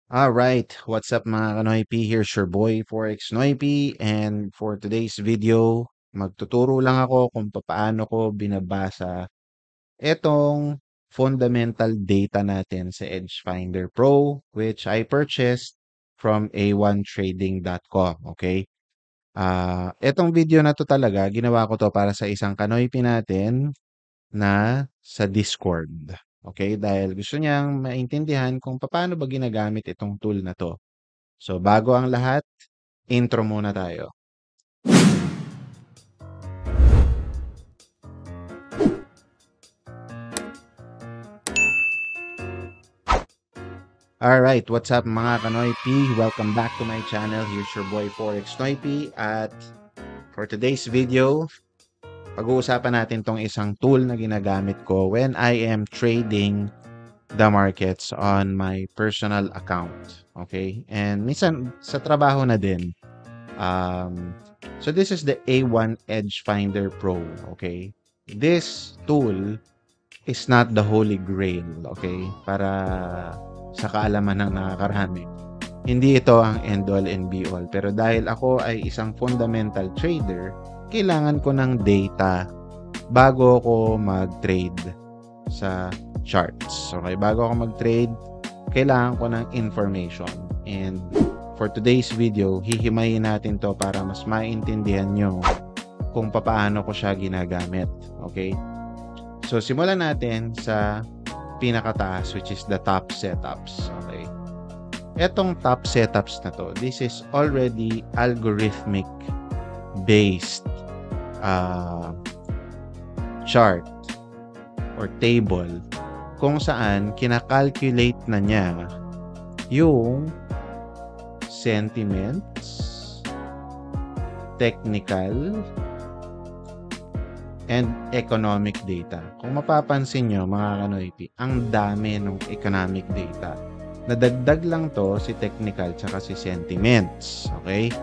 Alright, what's up mga Kanoypi? Here's your boy Forex Noypi, and for today's video, magtuturo lang ako kung paano ko binabasa etong fundamental data natin sa EdgeFinder Pro, which I purchased from a1trading.com. Okay? Etong video na to talaga, ginawa ko to para sa isang Kanoypi natin na sa Discord. Okay? Dahil gusto niyang maintindihan kung paano ba ginagamit itong tool na to. So, bago ang lahat, intro muna tayo. Alright, what's up mga Kanoypi? Welcome back to my channel. Here's your boy Forex Noypi. At for today's video, pag-uusapan natin tong isang tool na ginagamit ko when I am trading the markets on my personal account. Okay? And minsan sa trabaho na din. So this is the A1 Edge Finder Pro. Okay? This tool is not the holy grail. Okay? Para sa kaalaman ng nakakarami. Hindi ito ang end-all and be-all. Pero dahil ako ay isang fundamental trader, kailangan ko ng data bago ako mag-trade sa charts. Okay, bago ako mag-trade, kailangan ko ng information. And for today's video, hihimayin natin to para mas maintindihan nyo kung paano ko siya ginagamit. Okay? So, simulan natin sa pinakataas, which is the top setups. Okay? Etong top setups na to, this is already algorithmic based chart or table kung saan kinakalculate na niya yung sentiments, technical, and economic data. Kung mapapansin nyo, mga Kanoypi, ang dami ng economic data. Nadagdag lang to si technical tsaka si sentiments. Okay?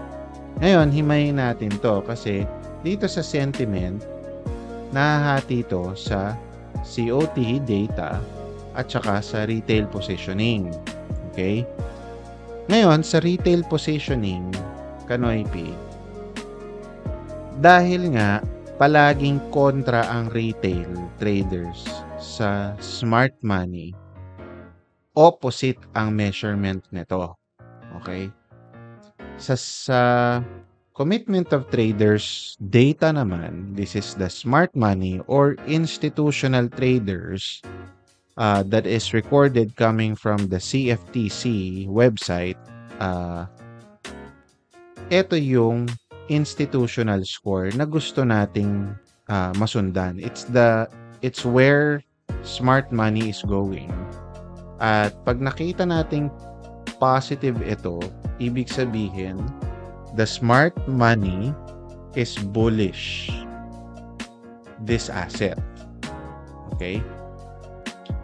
Ngayon, himayin natin to kasi dito sa sentiment, nahahati to sa COT data at saka sa retail positioning. Okay? Ngayon, sa retail positioning, Kanoypi, dahil nga palaging kontra ang retail traders sa smart money, opposite ang measurement nito. Okay? Sa commitment of traders data naman, this is the smart money or institutional traders that is recorded coming from the CFTC website. Ito yung institutional score na gusto nating masundan. It's where smart money is going. At pag nakita nating positive ito, ibig sabihin the smart money is bullish this asset. Okay?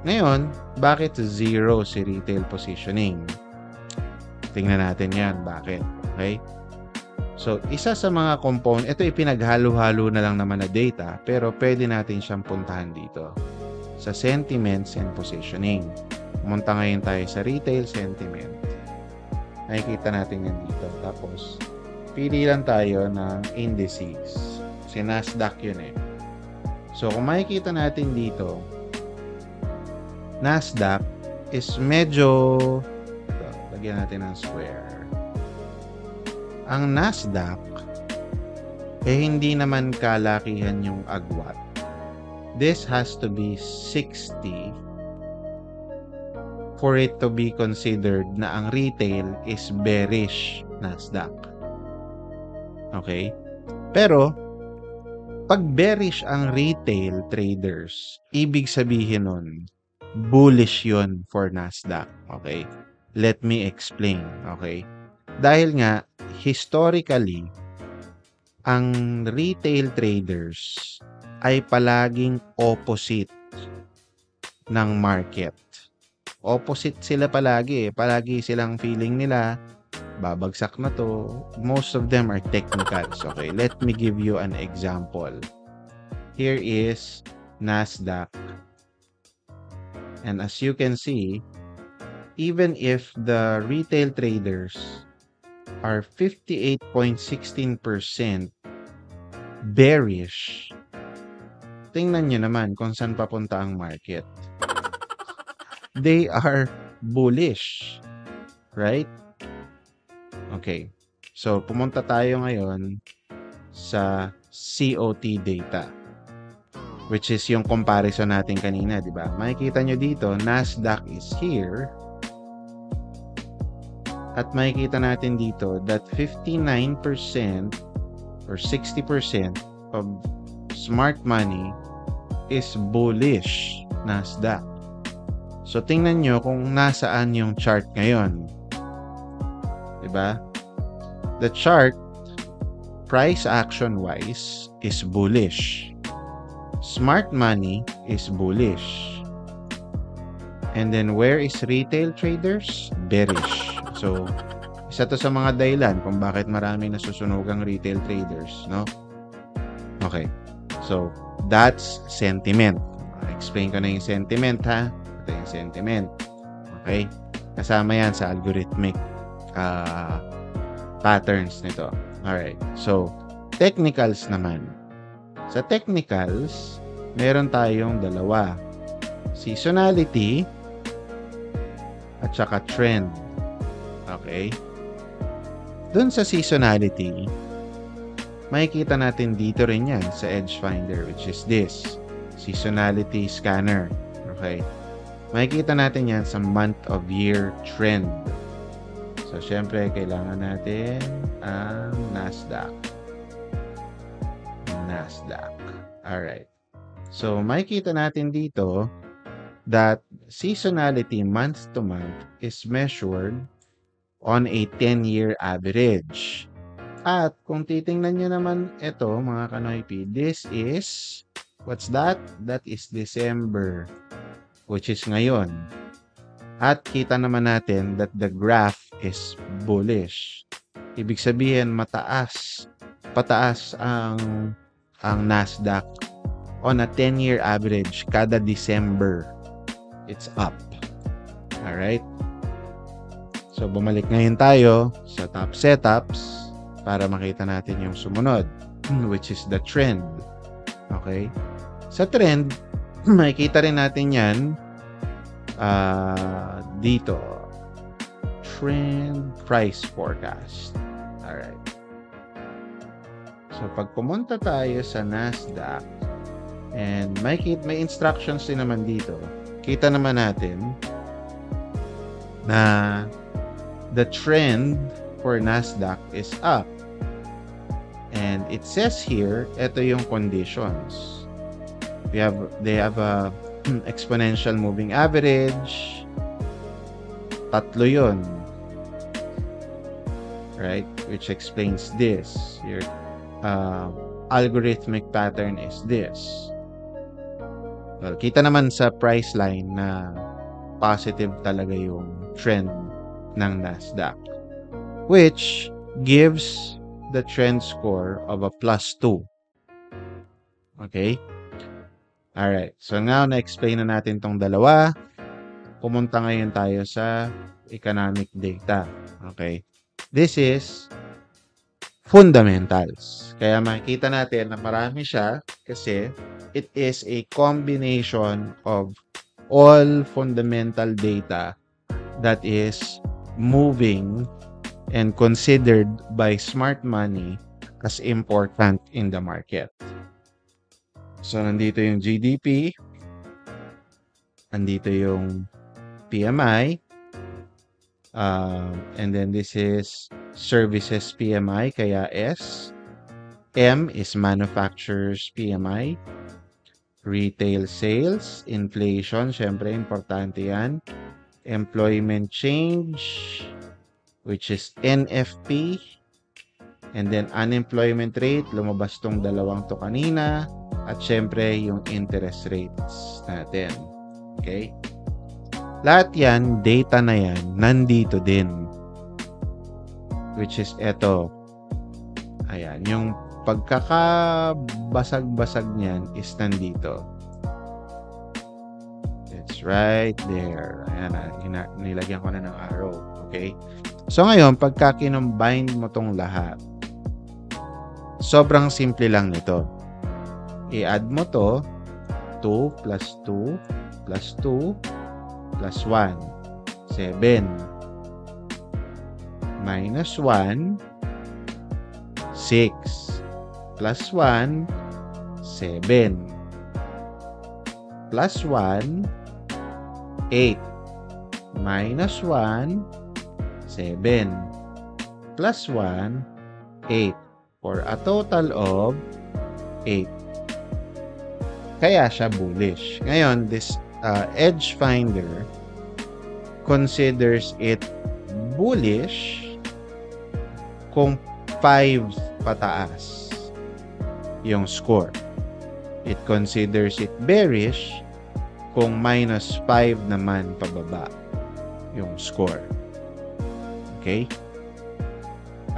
Ngayon, bakit zero si retail positioning? Tingnan natin yan. Bakit? Okay? So, isa sa mga component, ito ipinaghalo-halo na lang naman na data, pero pwede natin siyang puntahan dito sa sentiments and positioning. Pumunta ngayon tayo sa retail sentiment. Nakikita natin yan dito. Tapos, pili lang tayo ng indices. Si Nasdaq yun eh. So, kung makikita natin dito, Nasdaq is medyo, ito, lagyan natin ng square. Ang Nasdaq, hindi naman kalakihan yung agwat. This has to be 60 for it to be considered na ang retail is bearish Nasdaq. Okay? Pero, pag bearish ang retail traders, ibig sabihin nun, bullish yun for Nasdaq. Okay? Let me explain. Okay? Dahil nga, historically, ang retail traders ay palaging opposite ng market. Opposite sila palagi. Palagi silang feeling nila, babagsak na to. Most of them are technicals. Okay, let me give you an example. Here is Nasdaq. And as you can see, even if the retail traders are 58.16% bearish, tingnan nyo naman kung saan papunta ang market. They are bullish, right? Okay. So, pumunta tayo ngayon sa COT data, which is yung comparison natin kanina, di ba? Makikita nyo dito, Nasdaq is here. At makikita natin dito that 59% or 60% of smart money is bullish Nasdaq. So, tingnan nyo kung nasaan yung chart ngayon. Diba? The chart, price action-wise, is bullish. Smart money is bullish. And then, where is retail traders? Bearish. So, isa to sa mga dahilan kung bakit maraming nasusunugang retail traders, no? Okay. So, that's sentiment. Explain ko na yung sentiment, ha? Ito yung sentiment. Okay? Kasama yan sa algorithmic patterns nito. Alright. So, technicals naman. Sa technicals, meron tayong dalawa. Seasonality at saka trend. Okay? Dun sa seasonality, makikita natin dito rin yan sa Edge Finder, which is this. Seasonality scanner. Okay? Makikita natin yan sa month of year trend. So, syempre, kailangan natin ang Nasdaq. Nasdaq. Alright. So, makikita natin dito that seasonality month to month is measured on a 10-year average. At kung titingnan nyo naman ito, mga kanoypi, this is, what's that? That is December, which is ngayon. At kita naman natin that the graph is bullish. Ibig sabihin, pataas ang Nasdaq on a 10-year average kada December. It's up. Alright? So, bumalik ngayon tayo sa top setups para makita natin yung sumunod, which is the trend. Okay? Sa trend, makikita rin natin yan dito. Trend price forecast. Alright. So, pag pumunta tayo sa Nasdaq, and may instructions din naman dito, kita naman natin na the trend for Nasdaq is up. And it says here, ito yung conditions. They have a exponential moving average. Tatlo yun. Right? Which explains this. Your algorithmic pattern is this. Well, kita naman sa price line na positive talaga yung trend ng Nasdaq, which gives the trend score of a +2. Okay? Alright. So now, na-explain na natin tong dalawa. Pumunta ngayon tayo sa economic data. Okay? This is fundamentals. Kaya makikita natin na marami siya kasi it is a combination of all fundamental data that is moving and considered by smart money as important in the market. So, nandito yung GDP, nandito yung PMI, and then this is services PMI, kaya S. M is manufacturers PMI. Retail sales, inflation, syempre importante yan. Employment change, which is NFP. And then unemployment rate, lumabas tong dalawang to kanina. At syempre yung interest rates natin. Okay? Lahat yan, data na yan, nandito din. Which is eto. Ayan, yung pagkakabasag-basag niyan is nandito. It's right there. Ayan, nilagyan ko na ng arrow. Okay? So, ngayon, pagka kinombine mo tong lahat, sobrang simple lang nito. I-add mo to, 2 plus 2 plus 2 plus 1, 7. Minus 1, 6. Plus 1, 7. Plus 1, 8. Minus 1, 7. Plus 1, 8. For a total of 8. Kaya siya bullish. Ngayon, this Edge Finder considers it bullish kung 5 pataas yung score. It considers it bearish kung minus 5 naman pababa yung score. Okay?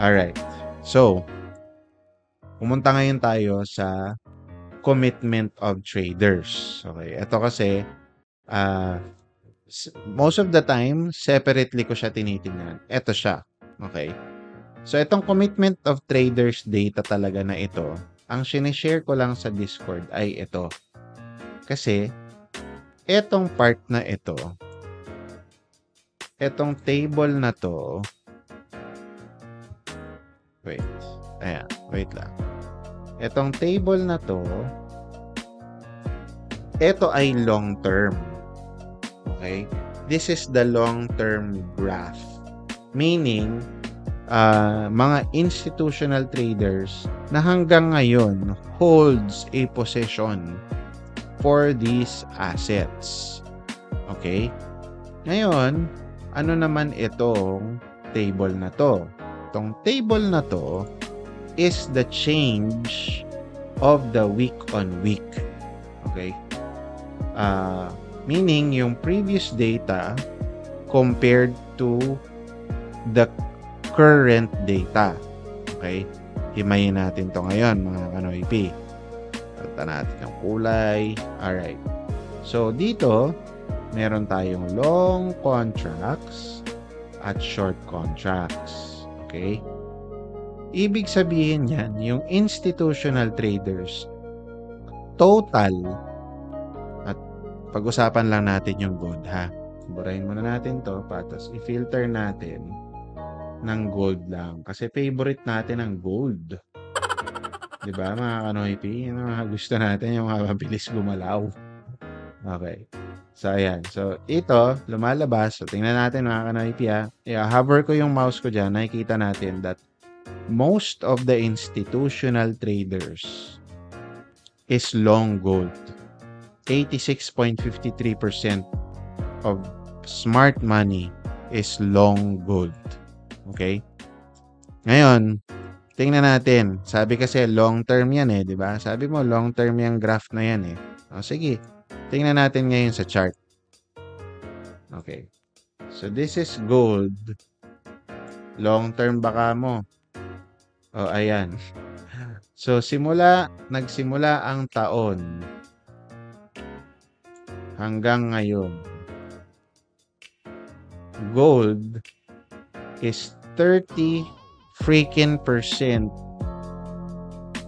Alright. So, pumunta ngayon tayo sa commitment of traders. Okay? Ito kasi, most of the time, separately ko siya tinitingnan. Ito siya. Okay? So, itong commitment of traders data talaga na ito, ang sinishare ko lang sa Discord ay ito. Kasi, etong part na ito, etong table na to, wait lang. Etong table na to, ito ay long term. Okay? This is the long term graph. Meaning, mga institutional traders na hanggang ngayon holds a position for these assets. Okay? Ngayon, ano naman itong table na to? Itong table na to is the change of the week on week. Okay? Meaning, yung previous data compared to the current data. Okay? Himayin natin to ngayon, mga Kanoy P. Palitan natin yung kulay. Alright. So, dito, meron tayong long contracts at short contracts. Okay? Ibig sabihin yan, yung institutional traders, total, at pag-usapan lang natin yung gold, ha? Burahin muna natin to, patas i-filter natin ng gold lang. Kasi favorite natin ang gold. Diba, mga Kanoy P? Yung mga gusto natin, yung mga mabilis gumalaw. Okay. So, ayan. So, ito, lumalabas. So, tingnan natin, mga Kanoy P, ha? I-hover ko yung mouse ko dyan. Nakikita natin that most of the institutional traders is long gold. 86.53% of smart money is long gold. Okay? Ngayon, tingnan natin. Sabi kasi long term yan eh, di ba? Sabi mo long term yung graph na yan eh. O sige, tingnan natin ngayon sa chart. Okay. So this is gold. Long term baka mo. O ayan. So nagsimula ang taon hanggang ngayon. Gold is 30 freaking %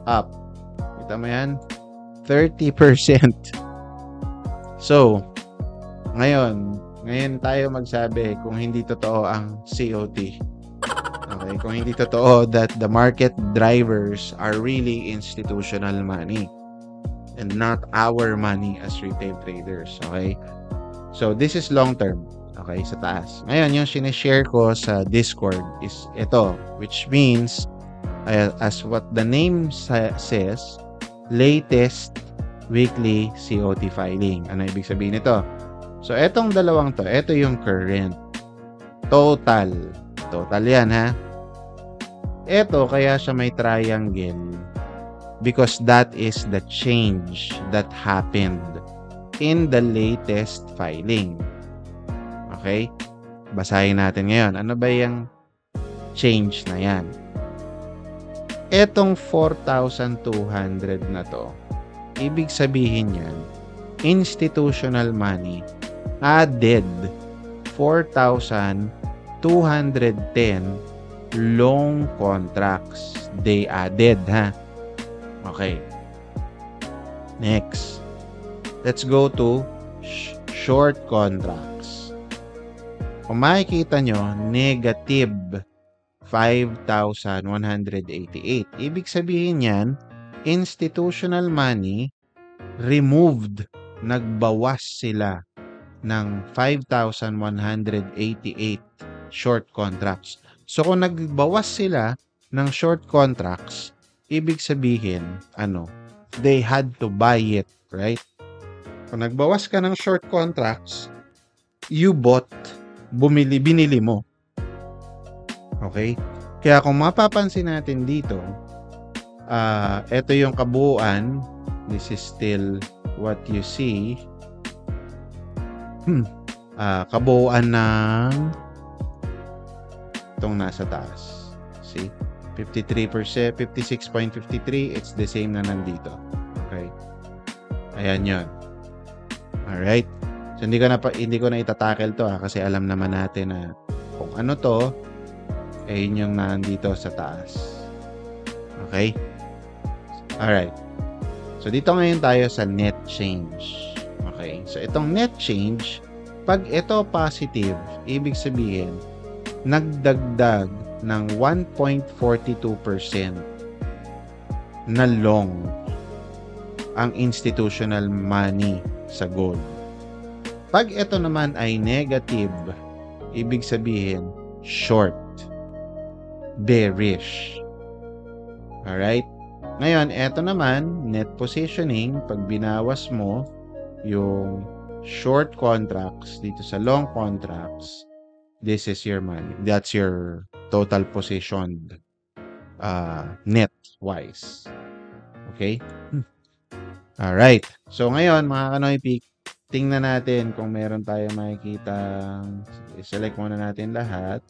up. Kita mo yan? 30%. So, ngayon tayo magsabi kung hindi totoo ang COT. Okay? Kung hindi totoo that the market drivers are really institutional money and not our money as retail traders. Okay? So, this is long term. Okay, sa taas. Ngayon, yung sinishare ko sa Discord is ito, which means, as what the name says, latest weekly COT filing. Ano ibig sabihin nito? So, etong dalawang to, ito yung current. Total. Total yan, ha? Ito, kaya siya may triangle because that is the change that happened in the latest filing. Okay? Basahin natin ngayon. Ano ba yung change na yan? Etong 4,200 na to, ibig sabihin yan, institutional money added 4,210 long contracts. They added, ha? Okay. Next. Let's go to short contracts. Kung makikita nyo, negative 5,188. Ibig sabihin yan, institutional money removed, nagbawas sila ng 5,188 short contracts. So kung nagbawas sila ng short contracts, ibig sabihin, they had to buy it, right? Kung nagbawas ka ng short contracts, you bought, binili mo. Okay? Kaya kung mapapansin natin dito, ito yung kabuuan. This is still what you see. Kabuuan ng itong nasa taas. See? 53%, 56.53, it's the same na nandito. Okay? Ayan yun. Alright? So, hindi ko na itatackle to kasi alam naman natin na kung ano to, yun yung nandito sa taas. Okay? Alright. So, dito ngayon tayo sa net change. Okay? So, itong net change, pag ito positive, ibig sabihin, nagdagdag ng 1.42% na long ang institutional money sa gold. Pag ito naman ay negative, ibig sabihin, short, bearish. Alright? Ngayon, ito naman, net positioning, pag binawas mo yung short contracts dito sa long contracts, this is your money. That's your total positioned net wise. Okay? Alright. So, ngayon, mga Kanoy Peak, tingnan natin kung meron tayo makikita. I-select muna natin lahat.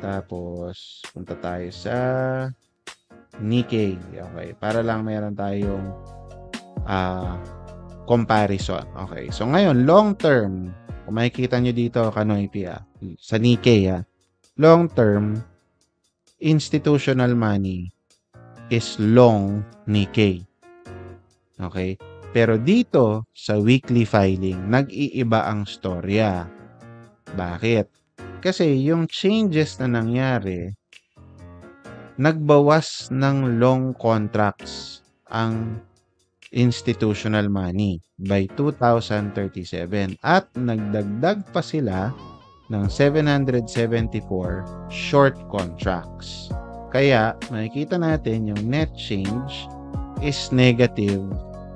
Tapos, punta tayo sa Nikkei. Okay. Para lang meron tayong comparison. Okay. So, ngayon, long term, kung makikita nyo dito, Kanoy Peak, sa Nikkei, long term, institutional money is long Nikkei. Okay? Pero dito, sa weekly filing, nag-iiba ang storya. Bakit? Kasi yung changes na nangyari, nagbawas ng long contracts ang institutional money by 2,037 at nagdagdag pa sila ng 774 short contracts. Kaya, makikita natin yung net change is negative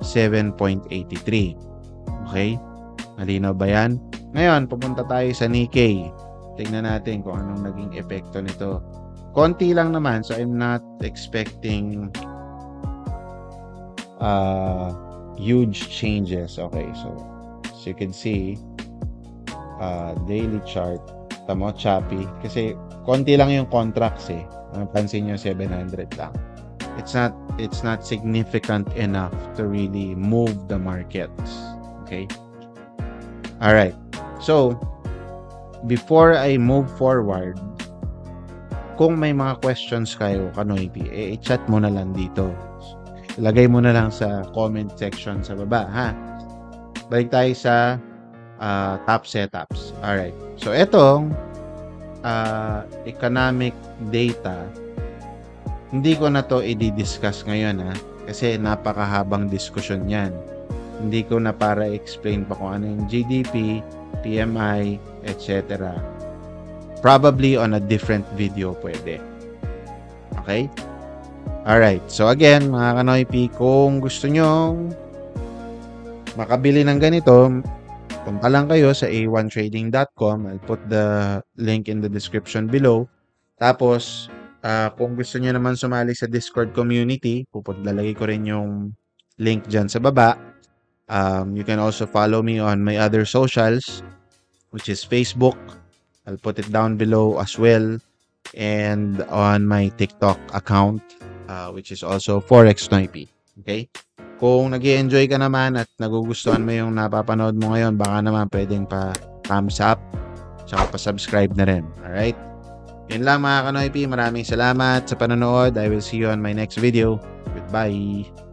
7.83. Okay? Malinaw ba yan? Ngayon, pupunta tayo sa Nikkei. Tingnan natin kung anong naging epekto nito. Konti lang naman, so I'm not expecting huge changes. Okay, so as you can see, daily chart, tamo, choppy. Kasi konti lang yung contracts eh. Pansin nyo, 700 lang. It's not significant enough to really move the markets. Okay? Alright. So, before I move forward, kung may mga questions kayo, Kanoy P, i-chat mo na lang dito. Ilagay mo na lang sa comment section sa baba, ha? Balik tayo sa top setups. Alright. So, etong economic data, hindi ko na to i-discuss ngayon, ha? Kasi napakahabang diskusyon yan. Hindi ko na para explain pa kung ano yung GDP, PMI, etc. Probably on a different video pwede. Okay? Alright. So again, mga Kanoy P, kung gusto nyo makabili ng ganito, punta lang kayo sa a1trading.com. I'll put the link in the description below. Tapos, kung gusto nyo naman sumali sa Discord community, lalagay ko rin yung link dyan sa baba. You can also follow me on my other socials, which is Facebook. I'll put it down below as well. And on my TikTok account, which is also Forex Noipy. Okay? Kung nag-e-enjoy ka naman at nagugustuhan mo yung napapanood mo ngayon, baka naman pwedeng pa-thumbs up, tsaka pa-subscribe na rin. Alright? Yun lang mga Kanoypi. Maraming salamat sa panonood. I will see you on my next video. Goodbye!